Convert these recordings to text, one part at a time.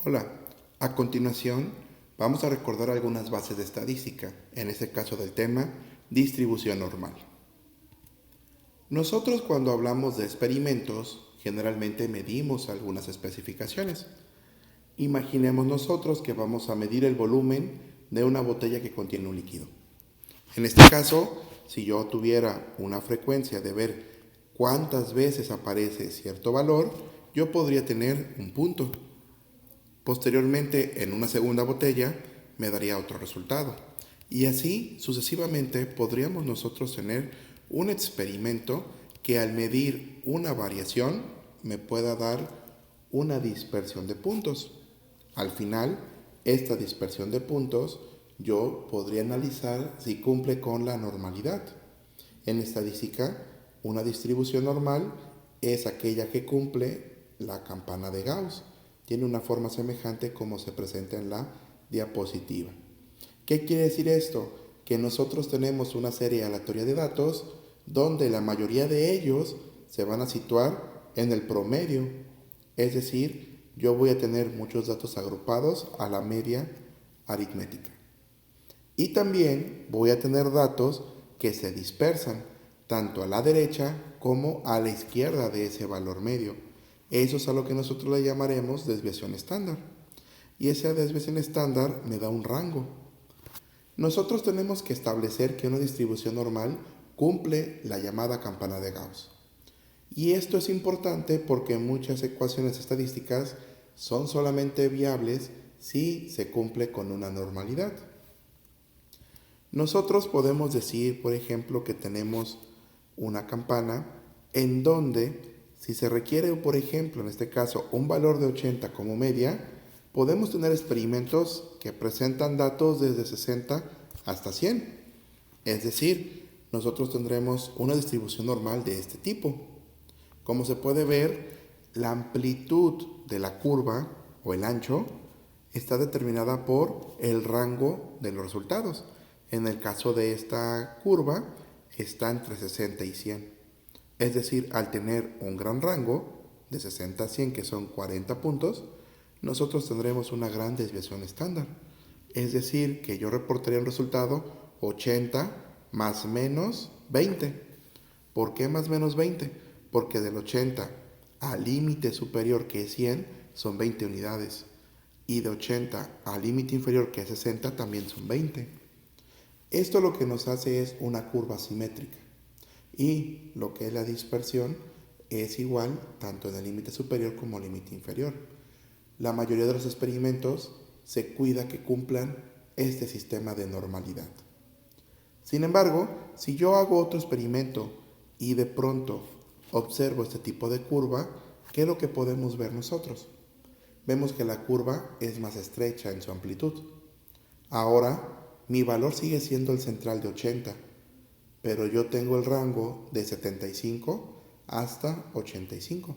Hola, a continuación vamos a recordar algunas bases de estadística, en este caso del tema distribución normal. Nosotros cuando hablamos de experimentos generalmente medimos algunas especificaciones. Imaginemos nosotros que vamos a medir el volumen de una botella que contiene un líquido. En este caso, si yo tuviera una frecuencia de ver cuántas veces aparece cierto valor, yo podría tener un punto. Posteriormente, en una segunda botella, me daría otro resultado. Y así, sucesivamente, podríamos nosotros tener un experimento que al medir una variación me pueda dar una dispersión de puntos. Al final, esta dispersión de puntos yo podría analizar si cumple con la normalidad. En estadística, una distribución normal es aquella que cumple la campana de Gauss. Tiene una forma semejante como se presenta en la diapositiva. ¿Qué quiere decir esto? Que nosotros tenemos una serie aleatoria de datos donde la mayoría de ellos se van a situar en el promedio. Es decir, yo voy a tener muchos datos agrupados a la media aritmética. Y también voy a tener datos que se dispersan tanto a la derecha como a la izquierda de ese valor medio. Eso es a lo que nosotros le llamaremos desviación estándar. Y esa desviación estándar me da un rango. Nosotros tenemos que establecer que una distribución normal cumple la llamada campana de Gauss. Y esto es importante porque muchas ecuaciones estadísticas son solamente viables si se cumple con una normalidad. Nosotros podemos decir, por ejemplo, que tenemos una campana en donde, si se requiere, por ejemplo, en este caso, un valor de 80 como media, podemos tener experimentos que presentan datos desde 60 hasta 100. Es decir, nosotros tendremos una distribución normal de este tipo. Como se puede ver, la amplitud de la curva o el ancho está determinada por el rango de los resultados. En el caso de esta curva está entre 60 y 100. Es decir, al tener un gran rango de 60 a 100, que son 40 puntos, nosotros tendremos una gran desviación estándar. Es decir, que yo reportaría un resultado 80 más menos 20. ¿Por qué más menos 20? Porque del 80 al límite superior, que es 100, son 20 unidades. Y de 80 al límite inferior, que es 60, también son 20. Esto lo que nos hace es una curva simétrica. Y lo que es la dispersión es igual tanto en el límite superior como el límite inferior. La mayoría de los experimentos se cuida que cumplan este sistema de normalidad. Sin embargo, si yo hago otro experimento y de pronto observo este tipo de curva, ¿qué es lo que podemos ver nosotros? Vemos que la curva es más estrecha en su amplitud. Ahora, mi valor sigue siendo el central de 80, pero yo tengo el rango de 75 hasta 85.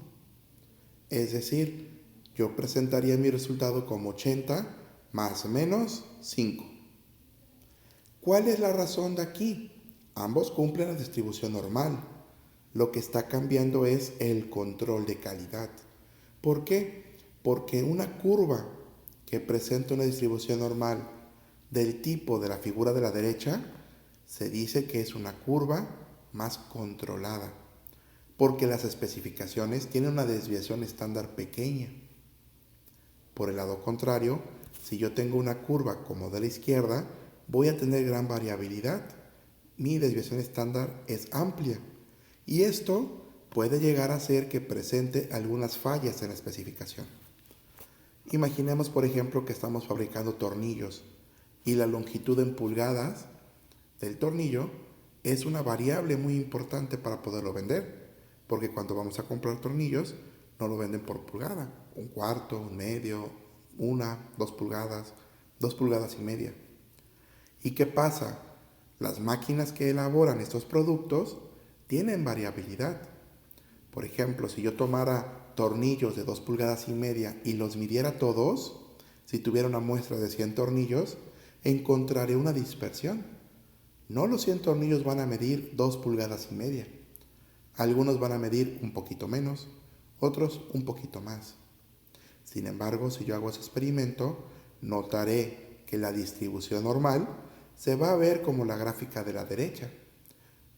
Es decir, yo presentaría mi resultado como 80 más o menos 5. ¿Cuál es la razón de aquí? Ambos cumplen la distribución normal. Lo que está cambiando es el control de calidad. ¿Por qué? Porque una curva que presenta una distribución normal del tipo de la figura de la derecha se dice que es una curva más controlada, porque las especificaciones tienen una desviación estándar pequeña. Por el lado contrario, si yo tengo una curva como de la izquierda, voy a tener gran variabilidad. Mi desviación estándar es amplia y esto puede llegar a hacer que presente algunas fallas en la especificación. Imaginemos, por ejemplo, que estamos fabricando tornillos y la longitud en pulgadas del tornillo es una variable muy importante para poderlo vender, porque cuando vamos a comprar tornillos no lo venden por pulgada, un cuarto, un medio, 1, 2 pulgadas, 2 pulgadas y media. ¿Y qué pasa? Las máquinas que elaboran estos productos tienen variabilidad. Por ejemplo, si yo tomara tornillos de 2 pulgadas y media y los midiera todos, si tuviera una muestra de 100 tornillos, encontraré una dispersión. No los 100 tornillos van a medir 2 pulgadas y media. Algunos van a medir un poquito menos, otros un poquito más. Sin embargo, si yo hago ese experimento, notaré que la distribución normal se va a ver como la gráfica de la derecha.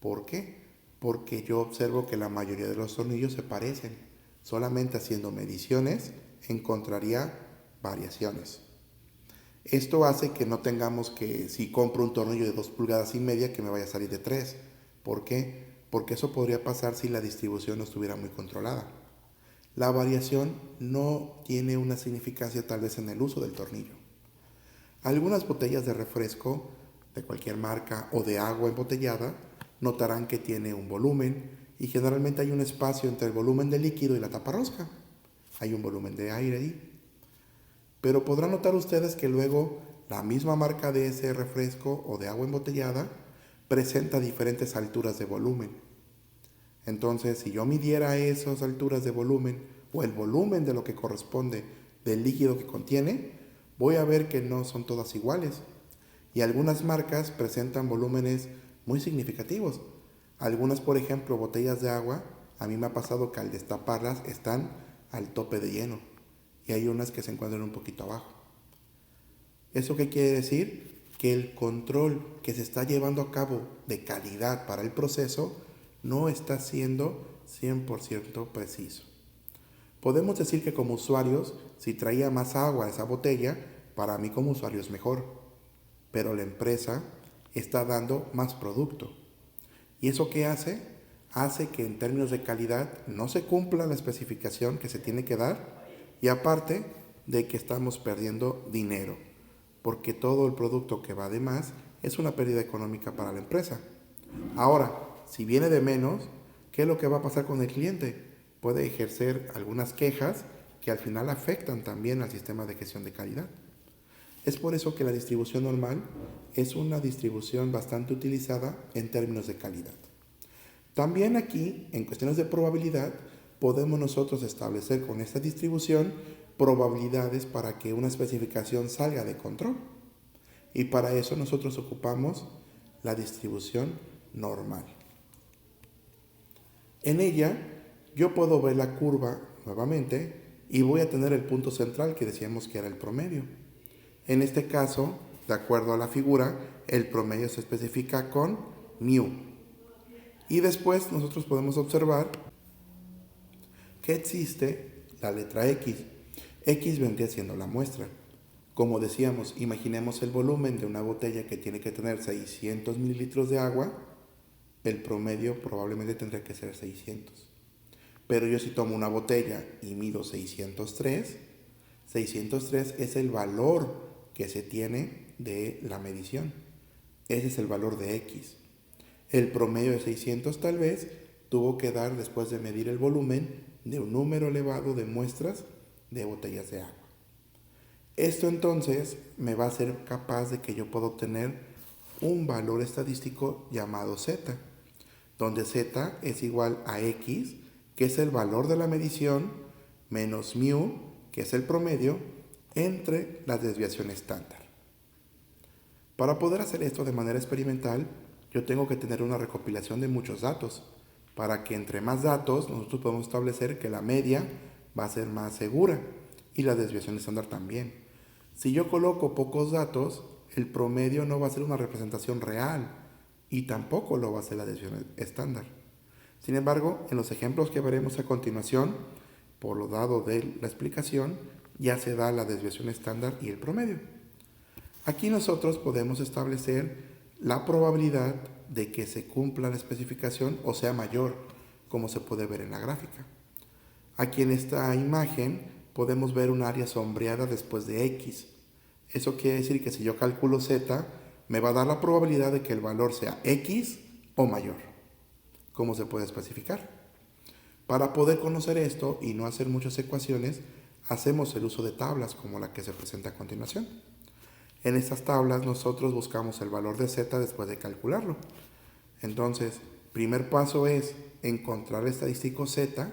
¿Por qué? Porque yo observo que la mayoría de los tornillos se parecen. Solamente haciendo mediciones encontraría variaciones. Esto hace que no tengamos que, si compro un tornillo de 2,5 pulgadas, que me vaya a salir de 3. ¿Por qué? Porque eso podría pasar si la distribución no estuviera muy controlada. La variación no tiene una significancia tal vez en el uso del tornillo. Algunas botellas de refresco de cualquier marca o de agua embotellada notarán que tiene un volumen y generalmente hay un espacio entre el volumen del líquido y la taparrosca. Hay un volumen de aire ahí. Pero podrán notar ustedes que luego la misma marca de ese refresco o de agua embotellada presenta diferentes alturas de volumen. Entonces, si yo midiera esas alturas de volumen o el volumen de lo que corresponde del líquido que contiene, voy a ver que no son todas iguales. Y algunas marcas presentan volúmenes muy significativos. Algunas, por ejemplo, botellas de agua, a mí me ha pasado que al destaparlas están al tope de lleno. Y hay unas que se encuentran un poquito abajo. ¿Eso qué quiere decir? Que el control que se está llevando a cabo de calidad para el proceso no está siendo 100% preciso. Podemos decir que como usuarios, si traía más agua a esa botella, para mí como usuario es mejor, pero la empresa está dando más producto. ¿Y eso qué hace? Hace que en términos de calidad no se cumpla la especificación que se tiene que dar y aparte de que estamos perdiendo dinero, porque todo el producto que va de más es una pérdida económica para la empresa. Ahora, si viene de menos, ¿qué es lo que va a pasar con el cliente? Puede ejercer algunas quejas que al final afectan también al sistema de gestión de calidad. Es por eso que la distribución normal es una distribución bastante utilizada en términos de calidad. También aquí, en cuestiones de probabilidad, podemos nosotros establecer con esta distribución probabilidades para que una especificación salga de control. Y para eso nosotros ocupamos la distribución normal. En ella yo puedo ver la curva nuevamente y voy a tener el punto central que decíamos que era el promedio. En este caso, de acuerdo a la figura, el promedio se especifica con mu. Y después nosotros podemos observar que existe la letra X. X vendría siendo la muestra. Como decíamos, imaginemos el volumen de una botella que tiene que tener 600 mililitros de agua. El promedio probablemente tendría que ser 600. Pero yo si tomo una botella y mido 603, 603 es el valor que se tiene de la medición. Ese es el valor de X. El promedio de 600 tal vez tuvo que dar después de medir el volumen de un número elevado de muestras de botellas de agua. Esto entonces me va a ser capaz de que yo pueda obtener un valor estadístico llamado Z, donde Z es igual a X, que es el valor de la medición, menos mu, que es el promedio, entre las desviaciones estándar. Para poder hacer esto de manera experimental, yo tengo que tener una recopilación de muchos datos, para que entre más datos nosotros podemos establecer que la media va a ser más segura y la desviación estándar también. Si yo coloco pocos datos, el promedio no va a ser una representación real y tampoco lo va a ser la desviación estándar. Sin embargo, en los ejemplos que veremos a continuación, por lo dado de la explicación, ya se da la desviación estándar y el promedio. Aquí nosotros podemos establecer la probabilidad de que se cumpla la especificación o sea mayor, como se puede ver en la gráfica. Aquí en esta imagen podemos ver un área sombreada después de X. Eso quiere decir que si yo calculo Z, me va a dar la probabilidad de que el valor sea X o mayor. ¿Cómo se puede especificar? Para poder conocer esto y no hacer muchas ecuaciones, hacemos el uso de tablas como la que se presenta a continuación. En estas tablas nosotros buscamos el valor de Z después de calcularlo. Entonces, primer paso es encontrar el estadístico Z.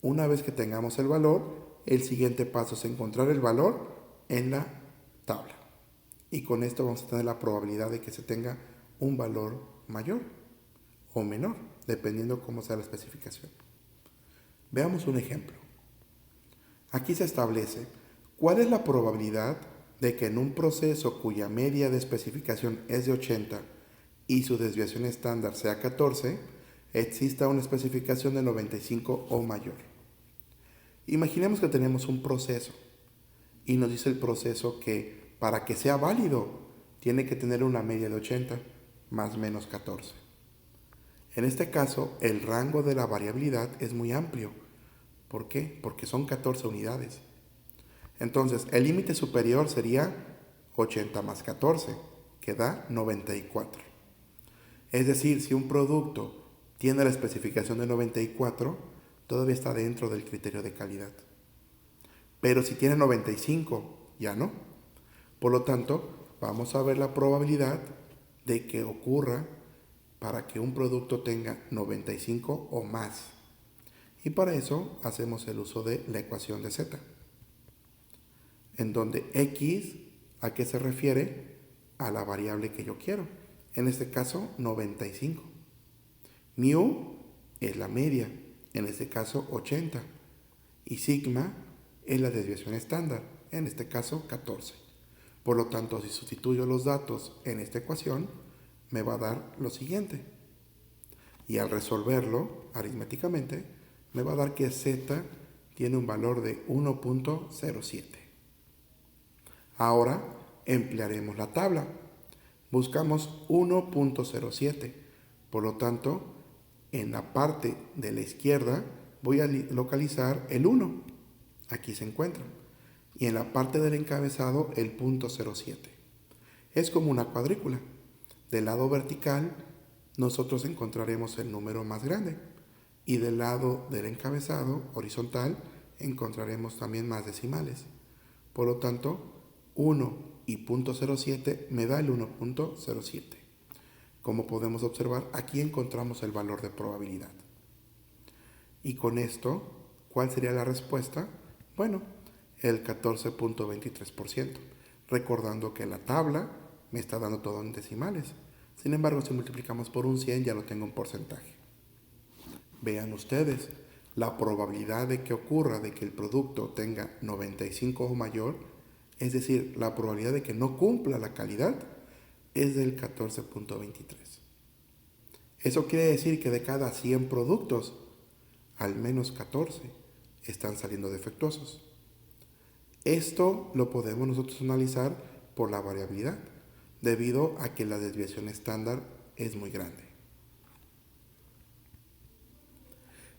Una vez que tengamos el valor, el siguiente paso es encontrar el valor en la tabla. Y con esto vamos a tener la probabilidad de que se tenga un valor mayor o menor, dependiendo cómo sea la especificación. Veamos un ejemplo. Aquí se establece cuál es la probabilidad de que en un proceso cuya media de especificación es de 80 y su desviación estándar sea 14, exista una especificación de 95 o mayor. Imaginemos que tenemos un proceso y nos dice el proceso que para que sea válido tiene que tener una media de 80 más menos 14. En este caso, el rango de la variabilidad es muy amplio. ¿Por qué? Porque son 14 unidades. Entonces, el límite superior sería 80 más 14, que da 94. Es decir, si un producto tiene la especificación de 94, todavía está dentro del criterio de calidad. Pero si tiene 95, ya no. Por lo tanto, vamos a ver la probabilidad de que ocurra para que un producto tenga 95 o más. Y para eso hacemos el uso de la ecuación de Z, en donde X, ¿a qué se refiere? A la variable que yo quiero. En este caso, 95. Mu es la media, en este caso 80. Y sigma es la desviación estándar, en este caso 14. Por lo tanto, si sustituyo los datos en esta ecuación, me va a dar lo siguiente. Y al resolverlo aritméticamente, me va a dar que Z tiene un valor de 1.07. Ahora emplearemos la tabla. Buscamos 1.07. Por lo tanto, en la parte de la izquierda voy a localizar el 1. Aquí se encuentra. Y en la parte del encabezado el punto 07. Es como una cuadrícula. Del lado vertical nosotros encontraremos el número más grande. Y del lado del encabezado horizontal encontraremos también más decimales. Por lo tanto, 1 y 0.07 me da el 1.07. Como podemos observar, aquí encontramos el valor de probabilidad. Y con esto, ¿cuál sería la respuesta? Bueno, el 14.23%. Recordando que la tabla me está dando todo en decimales. Sin embargo, si multiplicamos por un 100 ya lo tengo en porcentaje. Vean ustedes, la probabilidad de que ocurra de que el producto tenga 95 o mayor, es decir, la probabilidad de que no cumpla la calidad, es del 14.23. Eso quiere decir que de cada 100 productos, al menos 14 están saliendo defectuosos. Esto lo podemos nosotros analizar por la variabilidad, debido a que la desviación estándar es muy grande.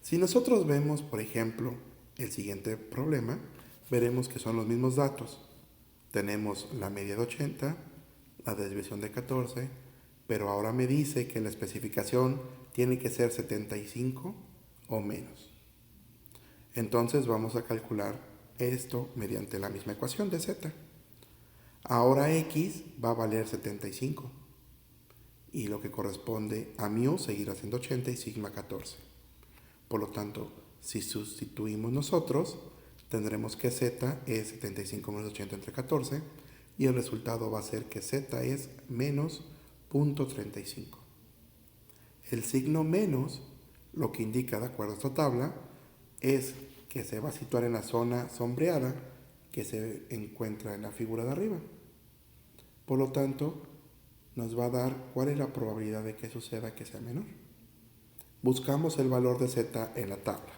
Si nosotros vemos, por ejemplo, el siguiente problema, veremos que son los mismos datos. Tenemos la media de 80, la desviación de 14, pero ahora me dice que la especificación tiene que ser 75 o menos. Entonces vamos a calcular esto mediante la misma ecuación de Z. Ahora X va a valer 75 y lo que corresponde a mu seguirá siendo 80 y sigma 14. Por lo tanto, si sustituimos nosotros, tendremos que Z es 75 menos 80 entre 14 y el resultado va a ser que Z es menos 0.35. El signo menos, lo que indica de acuerdo a esta tabla, es que se va a situar en la zona sombreada que se encuentra en la figura de arriba. Por lo tanto, nos va a dar cuál es la probabilidad de que suceda que sea menor. Buscamos el valor de Z en la tabla.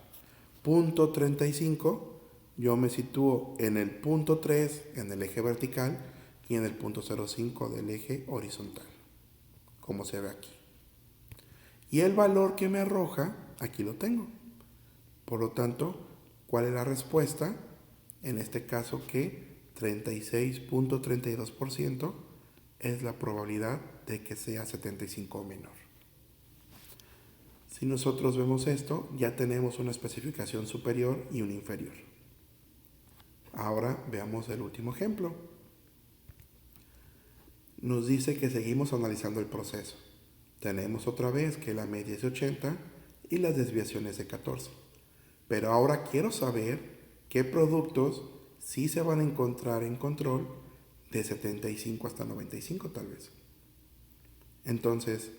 Punto 35, yo me sitúo en el punto 3 en el eje vertical y en el punto 05 del eje horizontal, como se ve aquí. Y el valor que me arroja, aquí lo tengo. Por lo tanto, ¿cuál es la respuesta? En este caso que 36.32% es la probabilidad de que sea 75 o menor. Si nosotros vemos esto, ya tenemos una especificación superior y una inferior. Ahora veamos el último ejemplo. Nos dice que seguimos analizando el proceso. Tenemos otra vez que la media es de 80 y las desviaciones de 14. Pero ahora quiero saber qué productos sí se van a encontrar en control de 75 hasta 95 tal vez. Entonces,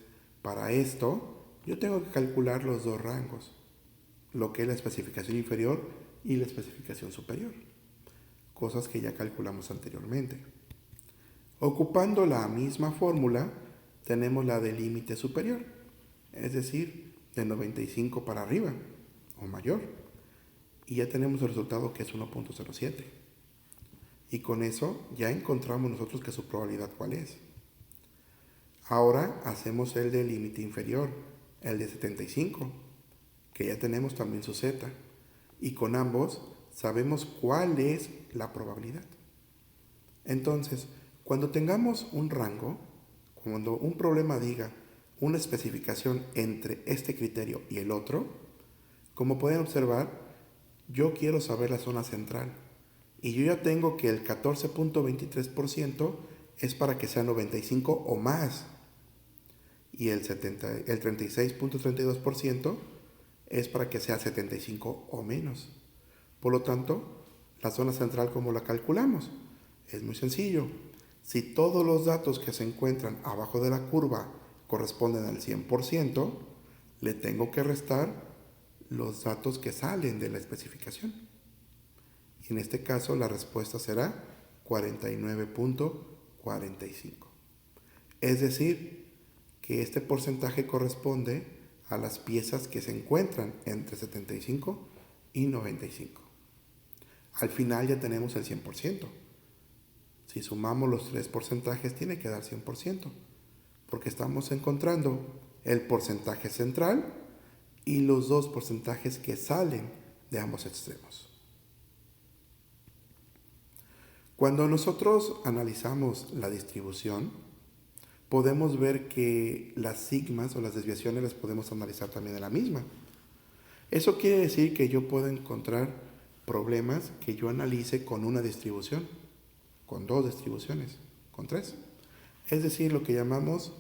para esto, yo tengo que calcular los dos rangos, lo que es la especificación inferior y la especificación superior, cosas que ya calculamos anteriormente. Ocupando la misma fórmula, tenemos la del límite superior, es decir, de 95 para arriba o mayor, y ya tenemos el resultado que es 1.07. Y con eso ya encontramos nosotros que su probabilidad cuál es. Ahora hacemos el del límite inferior, el de 75, que ya tenemos también su z, y con ambos sabemos cuál es la probabilidad. Entonces, cuando tengamos un rango, cuando un problema diga una especificación entre este criterio y el otro, como pueden observar, yo quiero saber la zona central y yo ya tengo que el 14.23% es para que sea 95 o más y el 36.32% es para que sea 75 o menos. Por lo tanto, la zona central, ¿cómo la calculamos? Es muy sencillo. Si todos los datos que se encuentran abajo de la curva corresponden al 100%, le tengo que restar los datos que salen de la especificación. Y en este caso la respuesta será 49.45. Es decir, que este porcentaje corresponde a las piezas que se encuentran entre 75 y 95. Al final ya tenemos el 100%. Si sumamos los tres porcentajes tiene que dar 100%, porque estamos encontrando el porcentaje central y los dos porcentajes que salen de ambos extremos. Cuando nosotros analizamos la distribución, podemos ver que las sigmas o las desviaciones las podemos analizar también en la misma. Eso quiere decir que yo puedo encontrar problemas que yo analice con una distribución, con dos distribuciones, con tres. Es decir, lo que llamamos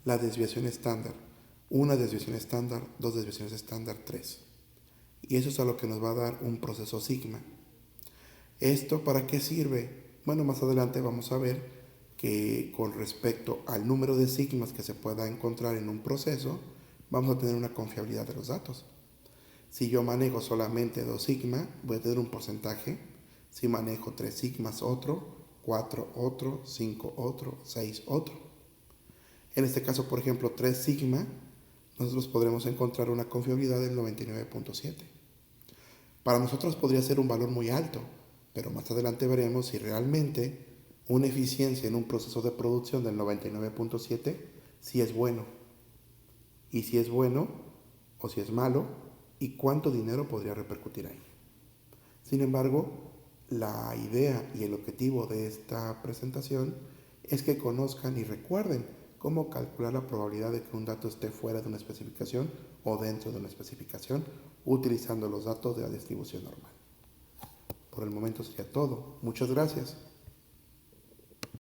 la desviación estándar. Una desviación estándar, dos desviaciones estándar, tres. Y eso es a lo que nos va a dar un proceso sigma. ¿Esto para qué sirve? Bueno, más adelante vamos a ver que con respecto al número de sigmas que se pueda encontrar en un proceso, vamos a tener una confiabilidad de los datos. Si yo manejo solamente 2 sigma, voy a tener un porcentaje. Si manejo 3 sigmas, otro, 4 otro, 5 otro, 6 otro. En este caso, por ejemplo, 3 sigma, nosotros podremos encontrar una confiabilidad del 99.7. Para nosotros podría ser un valor muy alto, pero más adelante veremos si realmente una eficiencia en un proceso de producción del 99.7 si es bueno. Y si es bueno o si es malo, y cuánto dinero podría repercutir ahí. Sin embargo, la idea y el objetivo de esta presentación es que conozcan y recuerden cómo calcular la probabilidad de que un dato esté fuera de una especificación o dentro de una especificación utilizando los datos de la distribución normal. Por el momento sería todo. Muchas gracias.